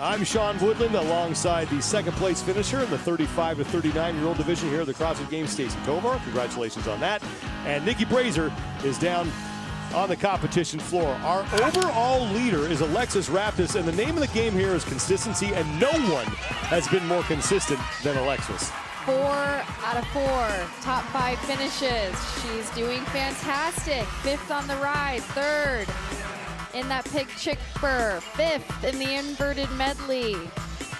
I'm Sean Woodland alongside the second place finisher in the 35 to 39-year-old division here at the CrossFit Games, Stacey Tovar. Congratulations on that. And Nikki Brazier is down on the competition floor. Our overall leader is Alexis Raptis, and the name of the game here is consistency, and no one has been more consistent than Alexis. 4 out of 4, top 5 finishes. She's doing fantastic. 5th on the rise, 3rd in that pig chipper, 5th in the inverted medley.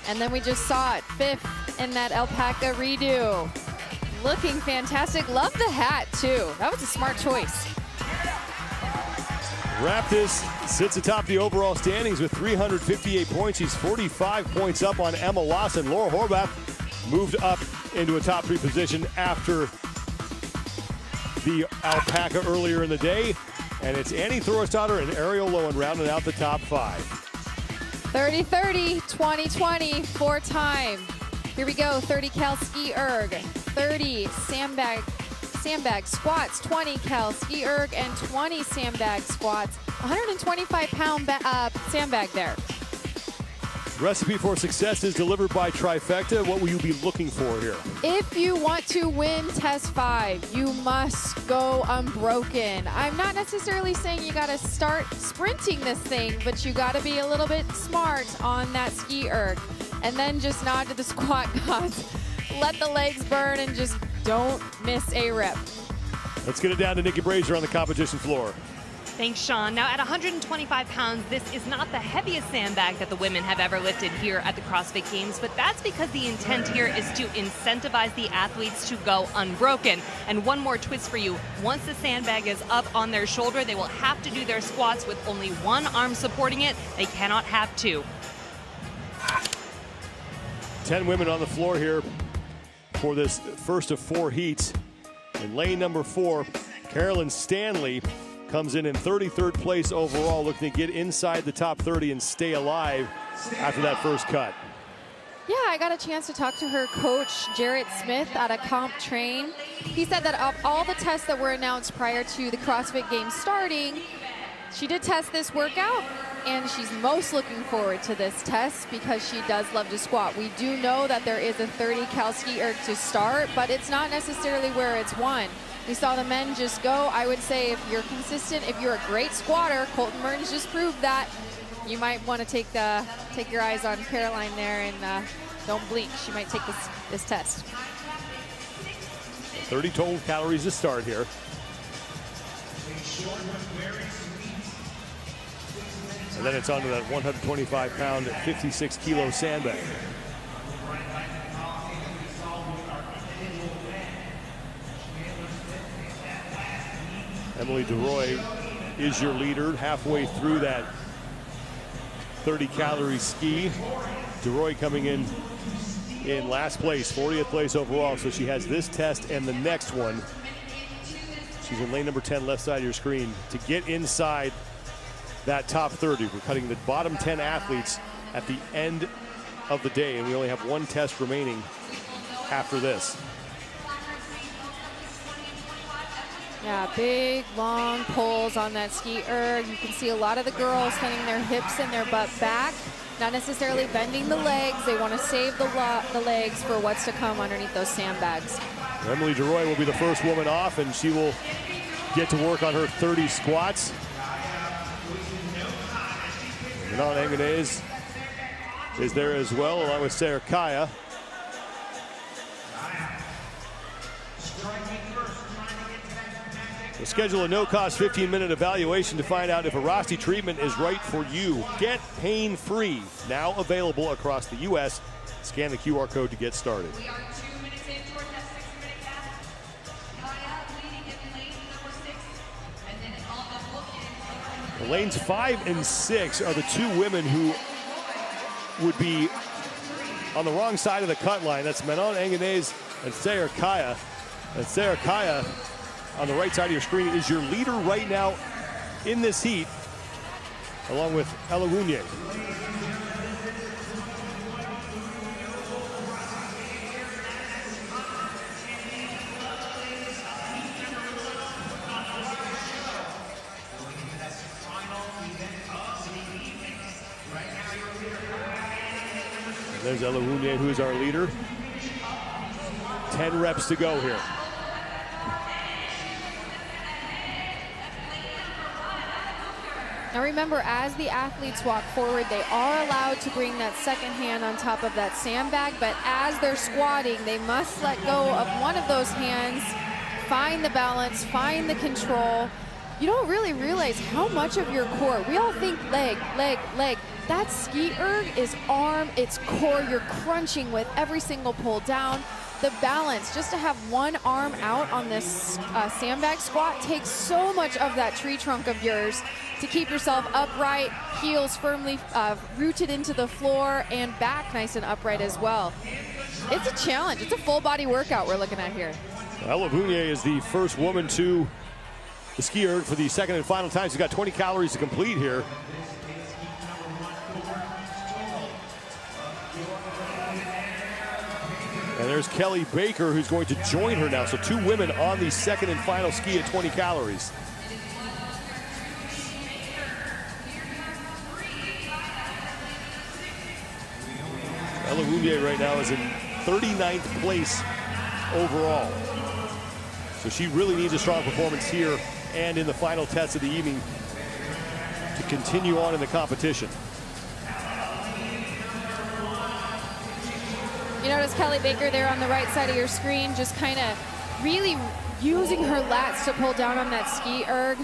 And then we just saw it, 5th in that alpaca redo. Looking fantastic. Love the hat too. That was a smart choice. Raptis sits atop the overall standings with 358 points. She's 45 points up on Emma Lawson. Laura Horvath moved up into a top 3 position after the alpaca earlier in the day. And it's Annie Thorisdottir and Ariel Lowen rounding out the top 5. 30-30, 20-20, 4-time. Here we go, 30 cal ski erg, 30 sandbag squats, 20 cal ski erg, and 20 sandbag squats. 125-pound sandbag there. Recipe for success is delivered by Trifecta. What will you be looking for here? If you want to win test 5, you must go unbroken. I'm not necessarily saying you got to start sprinting this thing, but you got to be a little bit smart on that ski erg. And then just nod to the squat gods. Let the legs burn and just don't miss a rep. Let's get it down to Nikki Brazier on the competition floor. Thanks, Sean. Now, at 125 pounds, this is not the heaviest sandbag that the women have ever lifted here at the CrossFit Games, but that's because the intent here is to incentivize the athletes to go unbroken. And one more twist for you. Once the sandbag is up on their shoulder, they will have to do their squats with only one arm supporting it. They cannot have 2. 10 women on the floor here for this first of 4 heats. In lane number 4, Carolyn Stanley comes in 33rd place overall, looking to get inside the top 30 and stay alive after that first cut. Yeah, I got a chance to talk to her coach, Jarrett Smith, at a comp train. He said that of all the tests that were announced prior to the CrossFit Games starting, she did test this workout, and she's most looking forward to this test because she does love to squat. We do know that there is a 30 cal ski erg to start, but it's not necessarily where it's won. We saw the men just go. I would say if you're consistent, if you're a great squatter, Colton Mertens just proved that. You might want to take your eyes on Caroline there and don't blink. She might take this test. 30 total calories to start here. And then it's onto that 125-pound, 56-kilo sandbag. Emily DeRoy is your leader halfway through that 30-calorie ski. DeRoy coming in last place, 40th place overall, so she has this test and the next one. She's in lane number 10, left side of your screen, to get inside that top 30. We're cutting the bottom 10 athletes at the end of the day, and we only have 1 test remaining after this. Yeah, big, long pulls on that ski erg. You can see a lot of the girls sending their hips and their butt back, not necessarily bending the legs. They want to save the legs for what's to come underneath those sandbags. Emily DeRoy will be the first woman off, and she will get to work on her 30 squats. Manon Anganez is there as well, along with Sarah Kaya. We'll schedule a no-cost 15-minute evaluation to find out if a Rosti treatment is right for you. Get pain-free, now available across the U.S. Scan the QR code to get started. We are 2 minutes into our 6-minute cast. Kaya leading in lane number 6, and then on the book in Lanes 5 and 6 are the 2 women who would be on the wrong side of the cut line. That's Manon Anganez and Sarah Kaya. And Sarah Kaya, on the right side of your screen, is your leader right now in this heat, along with Ella Wunye. There's Ella Wounier, who is our leader. 10 reps to go here. Now remember, as the athletes walk forward, they are allowed to bring that second hand on top of that sandbag, but as they're squatting, they must let go of one of those hands, find the balance, find the control. You don't really realize how much of your core, we all think leg, leg, leg. That ski erg is arm, it's core. You're crunching with every single pull down. The balance, just to have one arm out on this sandbag squat takes so much of that tree trunk of yours to keep yourself upright, heels firmly rooted into the floor, and back nice and upright as well. It's a challenge. It's a full body workout we're looking at here. Ella Wounier is the first woman to the ski erg for the second and final time. She's got 20 calories to complete here. And there's Kelly Baker, who's going to join her now. So 2 women on the second and final ski at 20 calories. Ella Wounier right now is in 39th place overall. So she really needs a strong performance here and in the final test of the evening to continue on in the competition. You notice Kelly Baker there on the right side of your screen, just kind of really using her lats to pull down on that ski erg,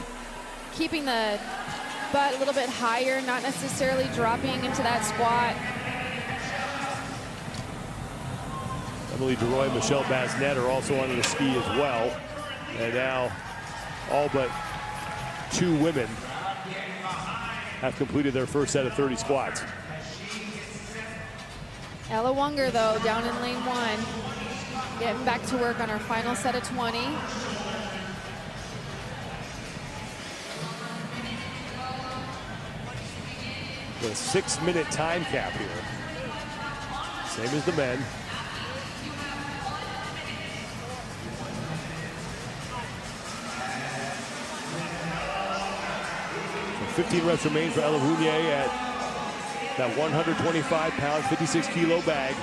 keeping the butt a little bit higher, not necessarily dropping into that squat. Emily DeRoy and Michelle Basnet are also on the ski as well. And now all but 2 women have completed their first set of 30 squats. Ella Wunger, though, down in lane 1, getting back to work on her final set of 20. The 6-minute time cap here. Same as the men. So 15 reps remain for Ella Wounier at that 125-pound, 56-kilo bag.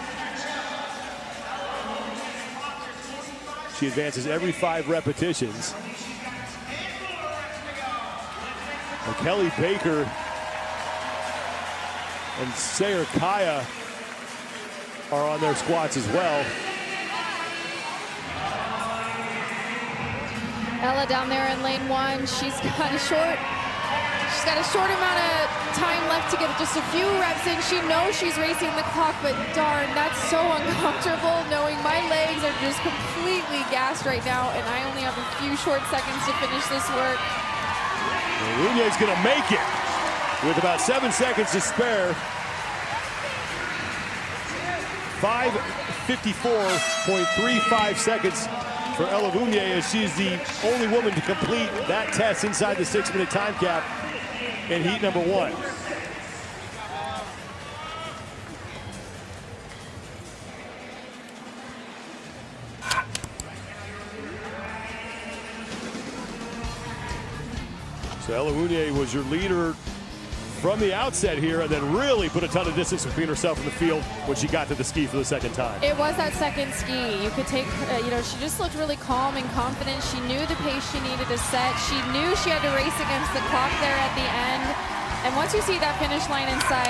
She advances every 5 repetitions. And Kelly Baker and Sayre Kaya are on their squats as well. Ella down there in lane 1, she's got a short amount of time left to get just a few reps in. She knows she's racing the clock, but darn, that's so uncomfortable knowing my legs are just completely gassed right now, and I only have a few short seconds to finish this work. Wounier's gonna make it with about 7 seconds to spare. 5:54.35 seconds for Ella Wounier, as she's the only woman to complete that test inside the 6-minute time cap in heat number 1. So Ella Wounier was your leader from the outset here, and then really put a ton of distance between herself and the field when she got to the ski for the second time. It was that second ski. You could take, she just looked really calm and confident. She knew the pace she needed to set. She knew she had to race against the clock there at the end. And once you see that finish line in sight,